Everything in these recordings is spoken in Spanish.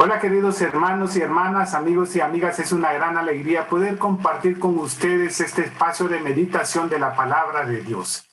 Hola queridos hermanos y hermanas, amigos y amigas, es una gran alegría poder compartir con ustedes este espacio de meditación de la palabra de Dios.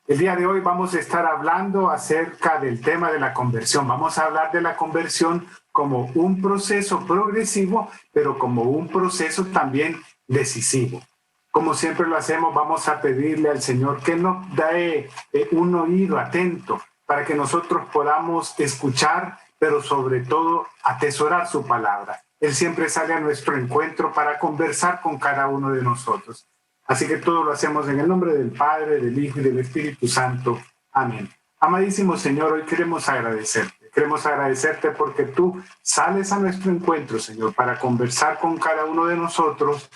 El día de hoy vamos a estar hablando acerca del tema de la conversión. Vamos a hablar de la conversión como un proceso progresivo, pero como un proceso también decisivo. Como siempre lo hacemos, vamos a pedirle al Señor que nos dé un oído atento para que nosotros podamos escuchar, pero sobre todo atesorar su palabra. Él siempre sale a nuestro encuentro para conversar con cada uno de nosotros. Así que todo lo hacemos en el nombre del Padre, del Hijo y del Espíritu Santo. Amén. Amadísimo Señor, hoy queremos agradecerte. Queremos agradecerte porque tú sales a nuestro encuentro, Señor, para conversar con cada uno de nosotros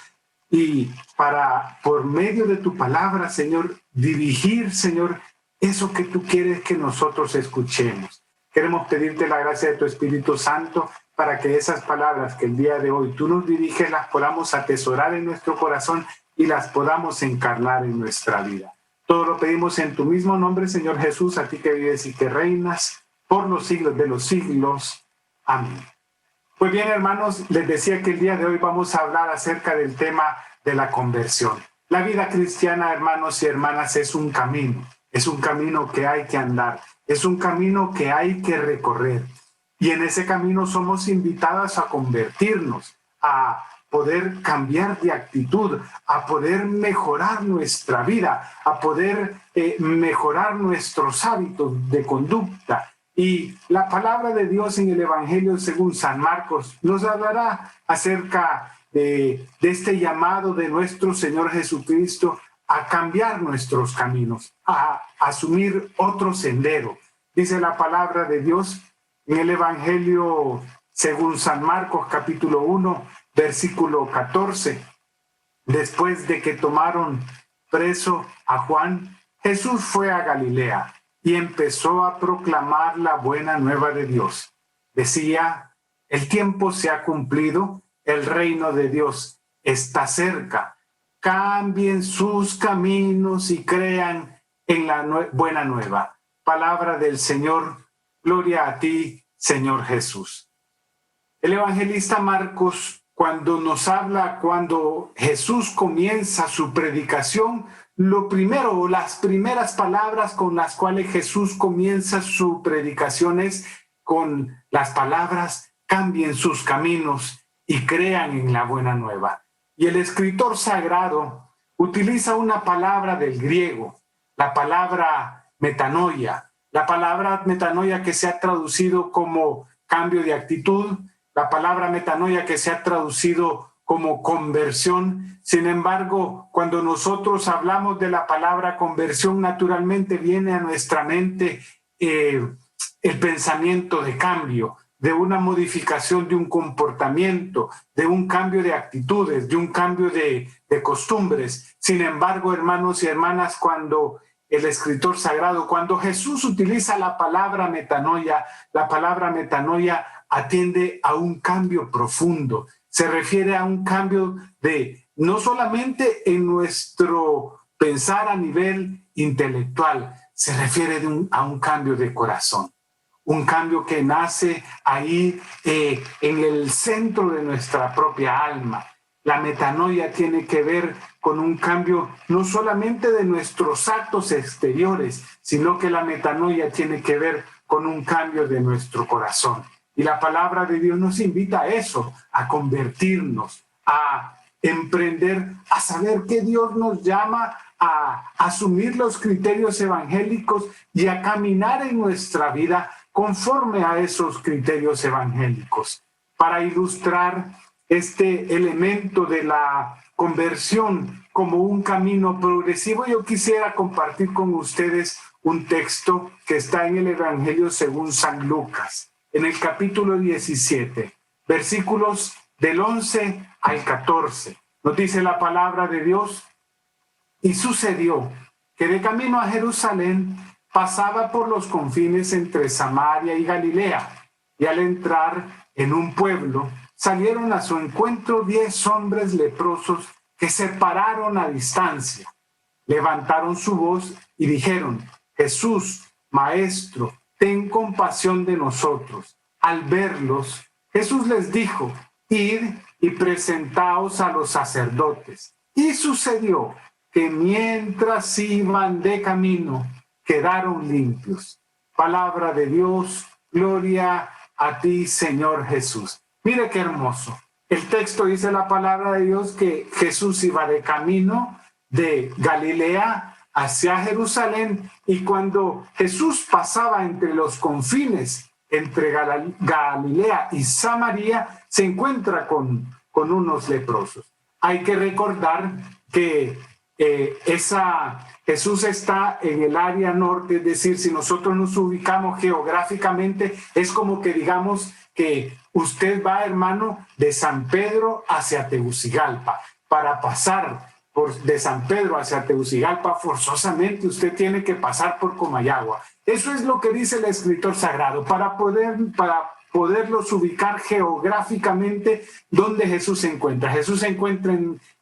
y para, por medio de tu palabra, Señor, dirigir, Señor, eso que tú quieres que nosotros escuchemos. Queremos pedirte la gracia de tu Espíritu Santo para que esas palabras que el día de hoy tú nos diriges las podamos atesorar en nuestro corazón y las podamos encarnar en nuestra vida. Todo lo pedimos en tu mismo nombre, Señor Jesús, a ti que vives y que reinas por los siglos de los siglos. Amén. Pues bien, hermanos, les decía que el día de hoy vamos a hablar acerca del tema de la conversión. La vida cristiana, hermanos y hermanas, es un camino que hay que andar, es un camino que hay que recorrer. Y en ese camino somos invitados a convertirnos, a poder cambiar de actitud, a poder mejorar nuestra vida, a poder mejorar nuestros hábitos de conducta. Y la palabra de Dios en el Evangelio según San Marcos nos hablará acerca de este llamado de nuestro Señor Jesucristo a cambiar nuestros caminos, a asumir otro sendero. Dice la palabra de Dios en el Evangelio según San Marcos, capítulo 1, versículo 14. Después de que tomaron preso a Juan, Jesús fue a Galilea y empezó a proclamar la buena nueva de Dios. Decía, el tiempo se ha cumplido, el reino de Dios está cerca. Cambien sus caminos y crean en la buena nueva. Palabra del Señor, gloria a ti, Señor Jesús. El evangelista Marcos, cuando nos habla, cuando Jesús comienza su predicación, las primeras palabras con las cuales Jesús comienza su predicación es con las palabras, cambien sus caminos y crean en la buena nueva. Y el escritor sagrado utiliza una palabra del griego, la palabra metanoia. La palabra metanoia que se ha traducido como cambio de actitud, la palabra metanoia que se ha traducido como conversión. Sin embargo, cuando nosotros hablamos de la palabra conversión, naturalmente viene a nuestra mente el pensamiento de cambio, de una modificación de un comportamiento, de un cambio de actitudes, de un cambio de costumbres. Sin embargo, hermanos y hermanas, cuando el escritor sagrado, cuando Jesús utiliza la palabra metanoia atiende a un cambio profundo. Se refiere a un cambio de no solamente en nuestro pensar a nivel intelectual, se refiere a un cambio de corazón. Un cambio que nace ahí en el centro de nuestra propia alma. La metanoia tiene que ver con un cambio no solamente de nuestros actos exteriores, sino que la metanoia tiene que ver con un cambio de nuestro corazón. Y la palabra de Dios nos invita a eso, a convertirnos, a emprender, a saber que Dios nos llama a asumir los criterios evangélicos y a caminar en nuestra vida conforme a esos criterios evangélicos. Para ilustrar este elemento de la conversión como un camino progresivo, yo quisiera compartir con ustedes un texto que está en el Evangelio según San Lucas, en el capítulo 17, versículos del 11 al 14. Nos dice la palabra de Dios: y sucedió que de camino a Jerusalén pasaba por los confines entre Samaria y Galilea, y al entrar en un pueblo, salieron a su encuentro 10 hombres leprosos que se pararon a distancia. Levantaron su voz y dijeron: Jesús, Maestro, ten compasión de nosotros. Al verlos, Jesús les dijo: id y presentaos a los sacerdotes. Y sucedió que mientras iban de camino, quedaron limpios. Palabra de Dios, gloria a ti, Señor Jesús. Mire qué hermoso. El texto dice la palabra de Dios que Jesús iba de camino de Galilea hacia Jerusalén, y cuando Jesús pasaba entre los confines entre Galilea y Samaria, se encuentra con unos leprosos. Hay que recordar que Jesús está en el área norte, es decir, si nosotros nos ubicamos geográficamente, es como que digamos que usted va, hermano, de San Pedro hacia Tegucigalpa. Para pasar de San Pedro hacia Tegucigalpa, forzosamente usted tiene que pasar por Comayagua. Eso es lo que dice el escritor sagrado, para poderlos ubicar geográficamente donde Jesús se encuentra. Jesús se encuentra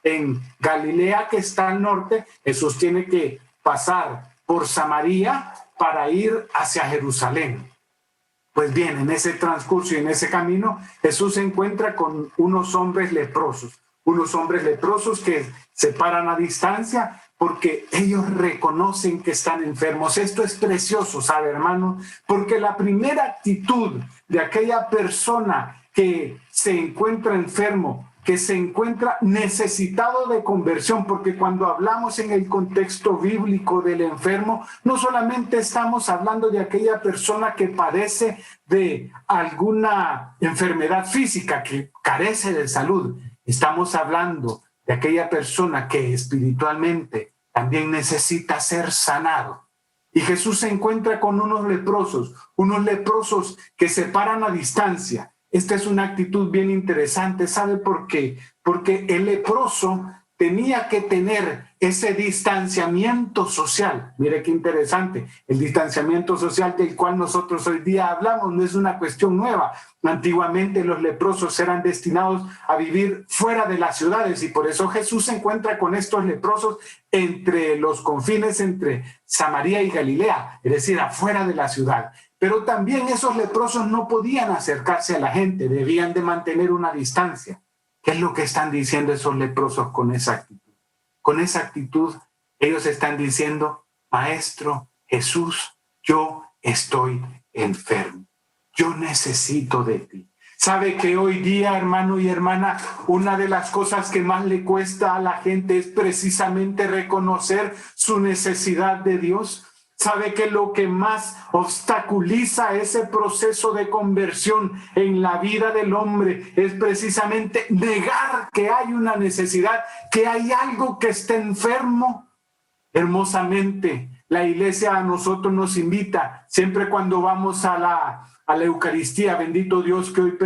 en Galilea, que está al norte. Jesús tiene que pasar por Samaria para ir hacia Jerusalén. Pues bien, en ese transcurso y en ese camino, Jesús se encuentra con unos hombres leprosos que se paran a distancia porque ellos reconocen que están enfermos. Esto es precioso, ¿sabe, hermano? Porque la primera actitud de aquella persona que se encuentra enfermo, que se encuentra necesitado de conversión, porque cuando hablamos en el contexto bíblico del enfermo, no solamente estamos hablando de aquella persona que padece de alguna enfermedad física, que carece de salud. Estamos hablando de aquella persona que espiritualmente también necesita ser sanado. Y Jesús se encuentra con unos leprosos que se paran a distancia. Esta es una actitud bien interesante. ¿Sabe por qué? Porque el leproso tenía que tener ese distanciamiento social. Mire qué interesante. El distanciamiento social del cual nosotros hoy día hablamos no es una cuestión nueva. Antiguamente los leprosos eran destinados a vivir fuera de las ciudades, y por eso Jesús se encuentra con estos leprosos entre los confines entre Samaria y Galilea, es decir, afuera de la ciudad. Pero también esos leprosos no podían acercarse a la gente, debían de mantener una distancia. ¿Qué es lo que están diciendo esos leprosos con esa actitud? Con esa actitud ellos están diciendo: Maestro Jesús, yo estoy enfermo, yo necesito de ti. ¿Sabe que hoy día, hermano y hermana, una de las cosas que más le cuesta a la gente es precisamente reconocer su necesidad de Dios? ¿Sabe que lo que más obstaculiza ese proceso de conversión en la vida del hombre es precisamente negar que hay una necesidad, que hay algo que está enfermo? Hermosamente, la iglesia a nosotros nos invita, siempre cuando vamos a la Eucaristía, bendito Dios que hoy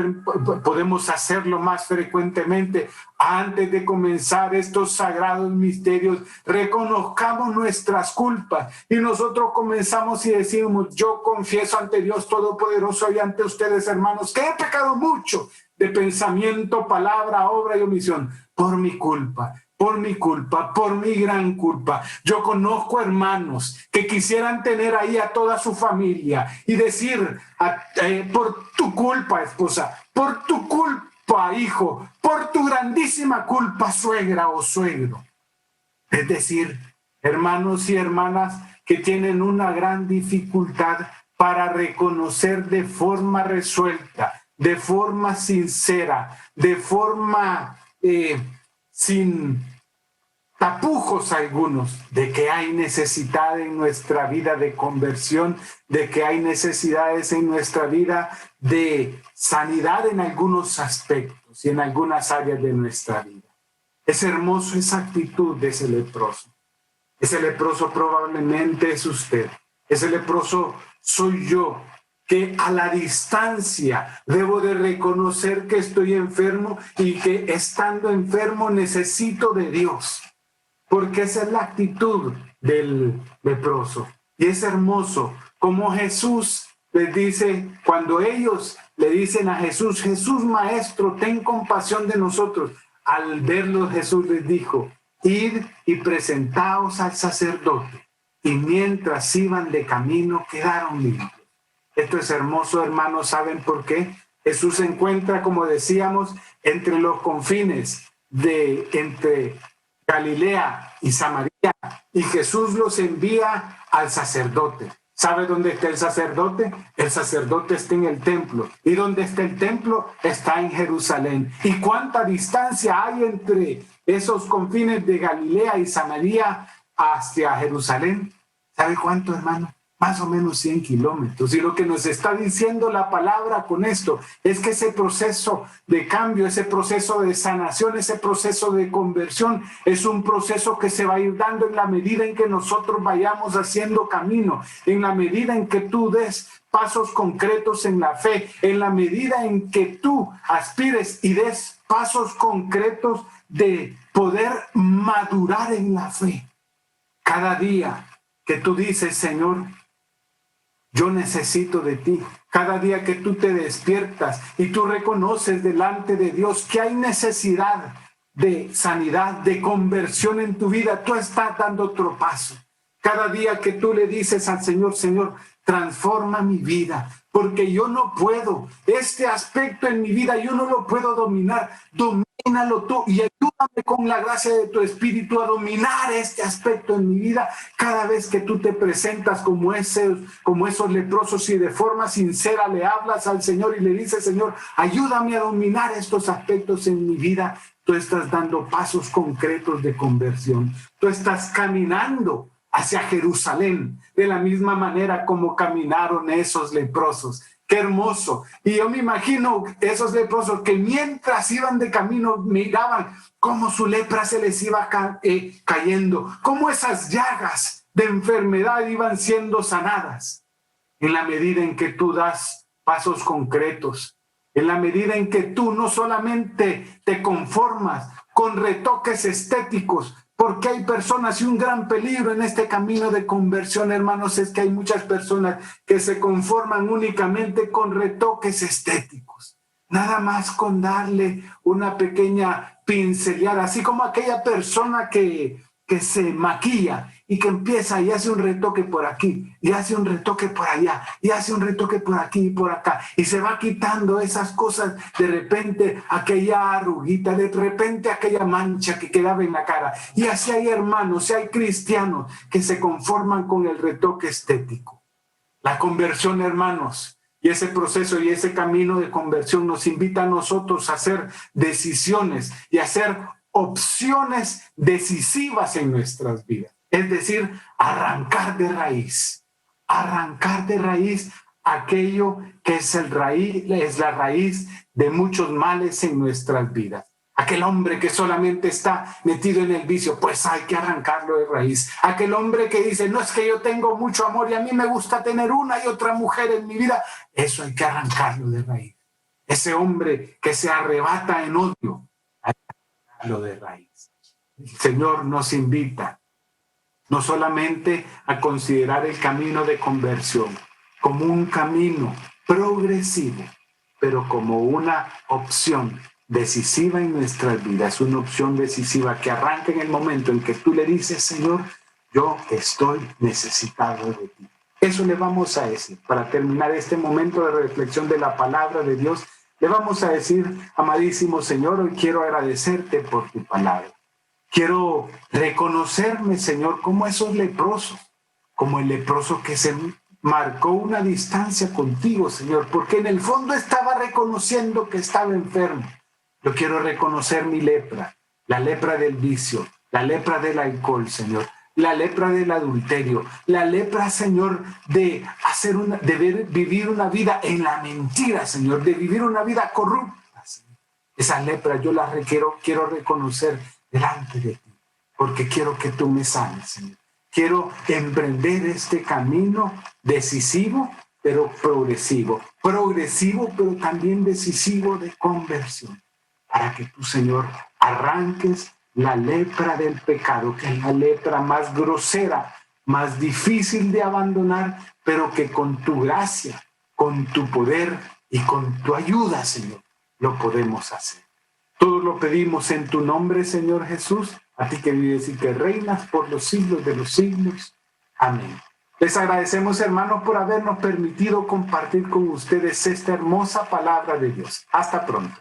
podemos hacerlo más frecuentemente, antes de comenzar estos sagrados misterios, reconozcamos nuestras culpas, y nosotros comenzamos y decimos: yo confieso ante Dios Todopoderoso y ante ustedes, hermanos, que he pecado mucho de pensamiento, palabra, obra y omisión, por mi culpa, por mi gran culpa. Yo conozco hermanos que quisieran tener ahí a toda su familia y decir: por tu culpa, esposa, por tu culpa, hijo, por tu grandísima culpa, suegra o suegro. Es decir, hermanos y hermanas que tienen una gran dificultad para reconocer de forma resuelta, de forma sincera, de forma sin tapujos algunos, de que hay necesidad en nuestra vida de conversión, de que hay necesidades en nuestra vida de sanidad en algunos aspectos y en algunas áreas de nuestra vida. Es hermoso esa actitud de ese leproso. Ese leproso probablemente es usted. Ese leproso soy yo, que a la distancia debo de reconocer que estoy enfermo y que estando enfermo necesito de Dios. Porque esa es la actitud del leproso. Y es hermoso como Jesús les dice, cuando ellos le dicen a Jesús: Jesús, Maestro, ten compasión de nosotros. Al verlos, Jesús les dijo: id y presentaos al sacerdote. Y mientras iban de camino, quedaron limpios. Esto es hermoso, hermanos. ¿Saben por qué? Jesús se encuentra, como decíamos, entre los confines entre Galilea y Samaria, y Jesús los envía al sacerdote. ¿Sabe dónde está el sacerdote? El sacerdote está en el templo. ¿Y dónde está el templo? Está en Jerusalén. ¿Y cuánta distancia hay entre esos confines de Galilea y Samaria hacia Jerusalén? ¿Sabe cuánto, hermano? Más o menos 100 kilómetros. Y lo que nos está diciendo la palabra con esto es que ese proceso de cambio, ese proceso de sanación, ese proceso de conversión, es un proceso que se va a ir dando en la medida en que nosotros vayamos haciendo camino, en la medida en que tú des pasos concretos en la fe, en la medida en que tú aspires y des pasos concretos de poder madurar en la fe. Cada día que tú dices, Señor, yo necesito de ti. Cada día que tú te despiertas y tú reconoces delante de Dios que hay necesidad de sanidad, de conversión en tu vida, tú estás dando otro paso. Cada día que tú le dices al Señor, Señor, transforma mi vida, porque yo no puedo, este aspecto en mi vida yo no lo puedo dominar, domínalo tú y ayúdame con la gracia de tu Espíritu a dominar este aspecto en mi vida. Cada vez que tú te presentas como esos leprosos y de forma sincera le hablas al Señor y le dices, Señor, ayúdame a dominar estos aspectos en mi vida, tú estás dando pasos concretos de conversión, tú estás caminando hacia Jerusalén, de la misma manera como caminaron esos leprosos. ¡Qué hermoso! Y yo me imagino esos leprosos que mientras iban de camino miraban cómo su lepra se les iba cayendo, cómo esas llagas de enfermedad iban siendo sanadas. En la medida en que tú das pasos concretos, en la medida en que tú no solamente te conformas con retoques estéticos, porque hay personas y un gran peligro en este camino de conversión, hermanos, es que hay muchas personas que se conforman únicamente con retoques estéticos, nada más con darle una pequeña pincelada, así como aquella persona que se maquilla y que empieza y hace un retoque por aquí, y hace un retoque por allá, y hace un retoque por aquí y por acá, y se va quitando esas cosas, de repente aquella arruguita, de repente aquella mancha que quedaba en la cara. Y así hay hermanos, y hay cristianos que se conforman con el retoque estético. La conversión, hermanos, y ese proceso y ese camino de conversión nos invita a nosotros a hacer decisiones y a hacer opciones decisivas en nuestras vidas. Es decir, arrancar de raíz aquello que es la raíz de muchos males en nuestras vidas. Aquel hombre que solamente está metido en el vicio, pues hay que arrancarlo de raíz. Aquel hombre que dice, no, es que yo tengo mucho amor y a mí me gusta tener una y otra mujer en mi vida, eso hay que arrancarlo de raíz. Ese hombre que se arrebata en odio, hay que arrancarlo de raíz. El Señor nos invita no solamente a considerar el camino de conversión como un camino progresivo, pero como una opción decisiva en nuestras vidas, una opción decisiva que arranca en el momento en que tú le dices, Señor, yo estoy necesitado de ti. Eso le vamos a decir. Para terminar este momento de reflexión de la palabra de Dios, le vamos a decir, amadísimo Señor, hoy quiero agradecerte por tu palabra. Quiero reconocerme, Señor, como esos leprosos, como el leproso que se marcó una distancia contigo, Señor, porque en el fondo estaba reconociendo que estaba enfermo. Yo quiero reconocer mi lepra, la lepra del vicio, la lepra del alcohol, Señor, la lepra del adulterio, la lepra, Señor, de vivir una vida en la mentira, Señor, de vivir una vida corrupta, Señor. Esa lepra yo la quiero reconocer delante de ti, porque quiero que tú me sanes, Señor. Quiero emprender este camino decisivo, pero progresivo, pero también decisivo de conversión, para que tú, Señor, arranques la lepra del pecado, que es la lepra más grosera, más difícil de abandonar, pero que con tu gracia, con tu poder y con tu ayuda, Señor, lo podemos hacer. Todo lo pedimos en tu nombre, Señor Jesús, a ti que vives y que reinas por los siglos de los siglos. Amén. Les agradecemos, hermanos, por habernos permitido compartir con ustedes esta hermosa palabra de Dios. Hasta pronto.